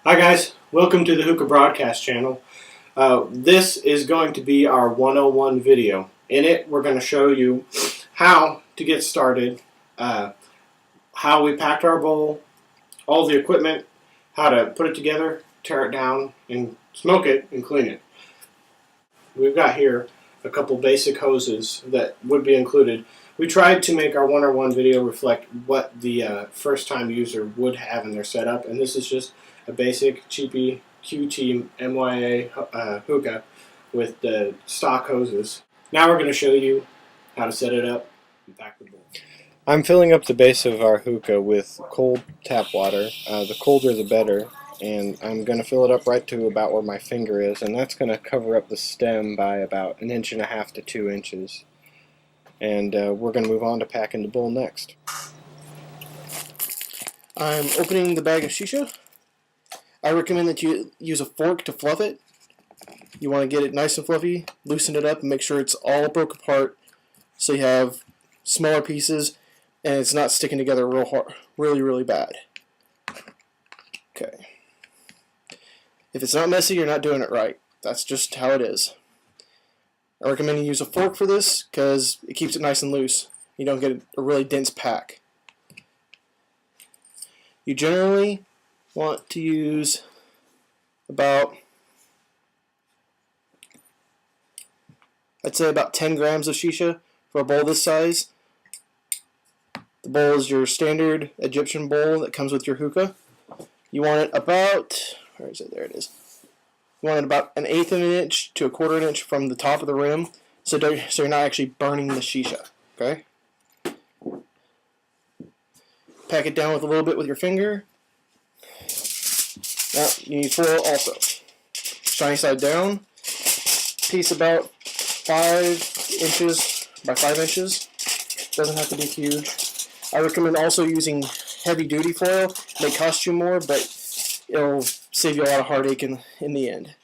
Hi guys, welcome to the Hookah broadcast channel. This is going to be our 101 video. In it, we're going to show you how to get started, how we packed our bowl, all the equipment, how to put it together, tear it down, and smoke it and clean it. We've got here a couple basic hoses that would be included. We tried to make our 101 video reflect what the first-time user would have in their setup, and this is just a basic cheapy QT MYA hookah with the stock hoses. Now we're going to show you how to set it up and pack the bowl. I'm filling up the base of our hookah with cold tap water. The colder the better, and I'm going to fill it up right to about where my finger is, and that's going to cover up the stem by about 1.5 inches to 2 inches. And we're going to move on to packing the bowl next. I'm opening the bag of shisha. I recommend that you use a fork to fluff it. You want to get it nice and fluffy, loosen it up, and make sure it's all broke apart so you have smaller pieces and it's not sticking together real hard, really bad. Okay. If it's not messy, you're not doing it right. That's just how it is. I recommend you use a fork for this because it keeps it nice and loose. You don't get a really dense pack. You generally want to use about, I'd say about 10 grams of shisha for a bowl this size. The bowl is your standard Egyptian bowl that comes with your hookah. You want it about, where is it? There it is. You want it about 1/8 of an inch to 1/4 inch from the top of the rim, so you're not actually burning the shisha. Okay. Pack it down with a little bit with your finger. Now you need foil also. Shiny side down. Piece about 5 inches by 5 inches. Doesn't have to be huge. I recommend also using heavy duty foil. It may cost you more, but it'll save you a lot of heartache in the end.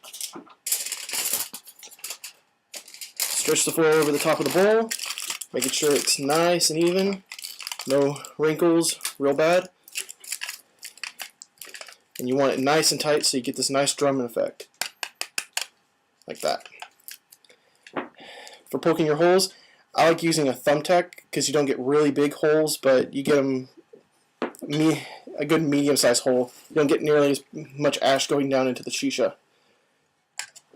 Stretch the foil over the top of the bowl, making sure it's nice and even. No wrinkles, real bad. And you want it nice and tight so you get this nice drumming effect. Like that. For poking your holes, I like using a thumbtack because you don't get really big holes, but you get them a good medium-sized hole. You don't get nearly as much ash going down into the shisha.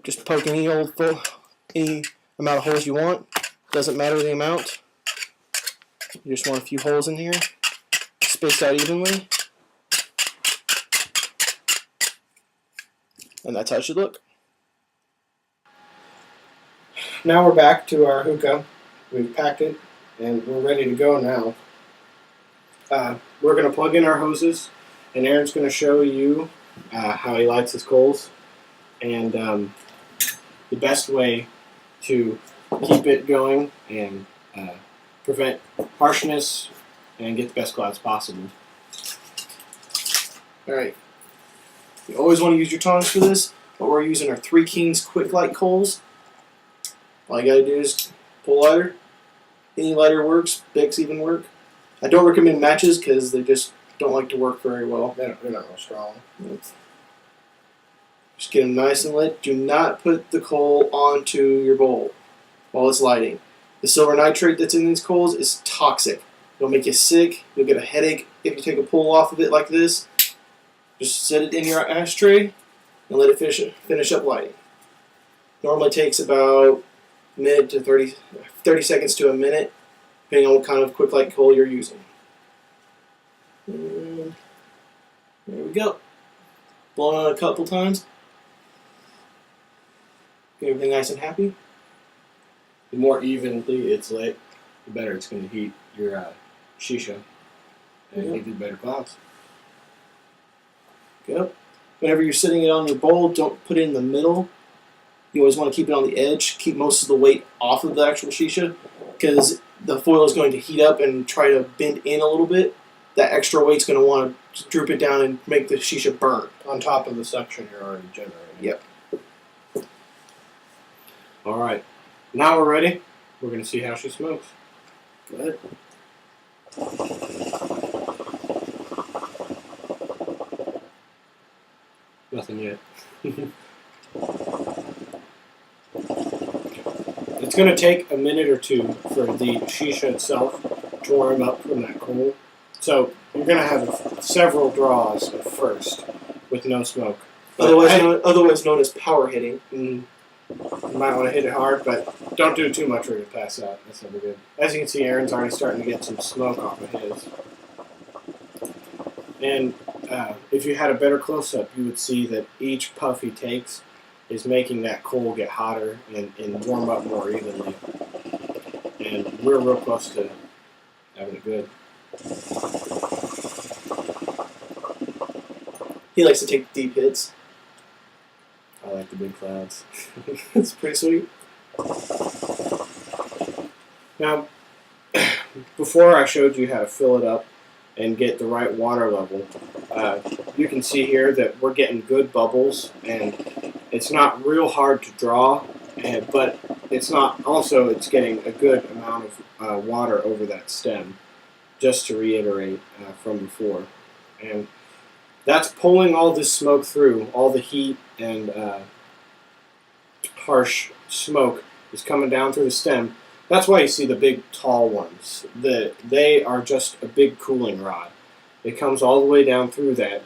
Just poke any amount of holes you want. Doesn't matter the amount. You just want a few holes in here, spaced out evenly. And that's how it should look. Now we're back to our hookah. We've packed it and we're ready to go now. We're going to plug in our hoses, and Aaron's going to show you how he lights his coals and the best way to keep it going and prevent harshness and get the best clouds possible. Alright, you always want to use your tongs for this, but we're using our 3 Kings Quick Light coals. All you gotta do is pull lighter. Any lighter works, Bics even work. I don't recommend matches because they just don't like to work very well. They're not real strong. Just get them nice and lit. Do not put the coal onto your bowl while it's lighting. The silver nitrate that's in these coals is toxic. It'll make you sick. You'll get a headache if you take a pull off of it like this. Just set it in your ashtray and let it finish up lighting. Normally takes about mid to 30 seconds to a minute, depending on what kind of quick light coal you're using. And there we go. Blow it on a couple times. Get everything nice and happy. The more evenly it's lit, the better it's going to heat your shisha and give you better clouds. Go. Whenever you're sitting it on your bowl, don't put it in the middle. You always want to keep it on the edge. Keep most of the weight off of the actual shisha because the foil is going to heat up and try to bend in a little bit. That extra weight's going to want to droop it down and make the shisha burn. On top of the suction you're already generating. Yep. Alright. Now we're ready. We're going to see how she smokes. Go ahead. Nothing yet. It's going to take a minute or two for the shisha itself to warm up from that coal. So you're going to have several draws at first with no smoke. Otherwise known as power hitting. You might want to hit it hard, but don't do it too much or you'll pass out. That's never good. As you can see, Aaron's already starting to get some smoke off of his. And if you had a better close-up, you would see that each puff he takes is making that coal get hotter and warm up more evenly. And we're real close to having it good. He likes to take deep hits. I like the big clouds. It's pretty sweet. Now, before I showed you how to fill it up and get the right water level, you can see here that we're getting good bubbles, and it's not real hard to draw, but it's not also it's getting a good amount of water over that stem, just to reiterate from before. And that's pulling all this smoke through, all the heat and harsh smoke is coming down through the stem. That's why you see the big tall ones. They are just a big cooling rod. It comes all the way down through that,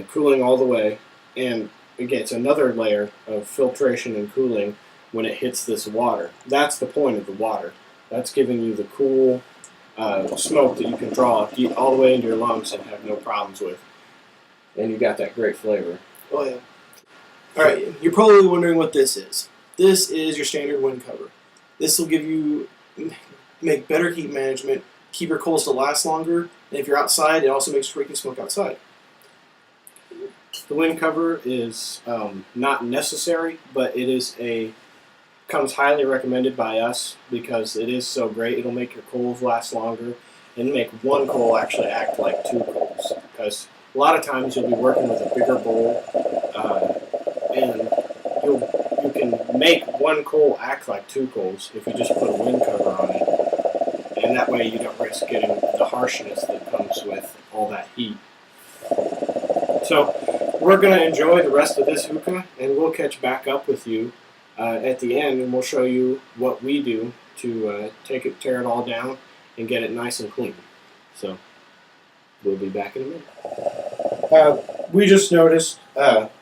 cooling all the way, and it gets another layer of filtration and cooling when it hits this water. That's the point of the water. That's giving you the cool smoke that you can draw all the way into your lungs and have no problems with. And you got that great flavor. Oh yeah. All right, you're probably wondering what this is. This is your standard wind cover. This will make better heat management, keep your coals to last longer, and if you're outside, it also makes sure you can smoke outside. The wind cover is not necessary, but it is comes highly recommended by us because it is so great. It'll make your coals last longer and make one coal actually act like two coals. Because a lot of times you'll be working with a bigger bowl, and you can make one coal act like two coals if you just put a wind cover on it, and that way you don't risk getting the harshness that comes with all that heat. So we're going to enjoy the rest of this hookah, and we'll catch back up with you at the end, and we'll show you what we do to tear it all down and get it nice and clean. So we'll be back in a minute. We just noticed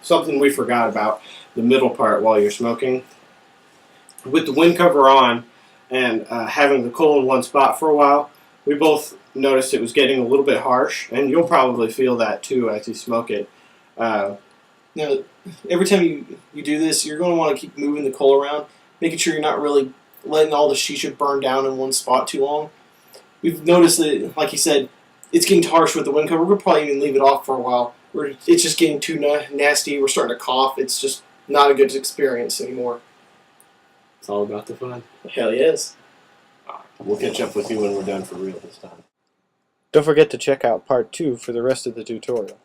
something we forgot about the middle part while you're smoking. With the wind cover on and having the coal in one spot for a while, we both noticed it was getting a little bit harsh, and you'll probably feel that too as you smoke it. Now, every time you do this, you're going to want to keep moving the coal around, making sure you're not really letting all the shisha burn down in one spot too long. We've noticed that, like you said, it's getting harsh with the wind cover. We'll probably even leave it off for a while. It's just getting too nasty. We're starting to cough. It's just not a good experience anymore. It's all about the fun. Hell yes. We'll catch up with you when we're done for real this time. Don't forget to check out part 2 for the rest of the tutorial.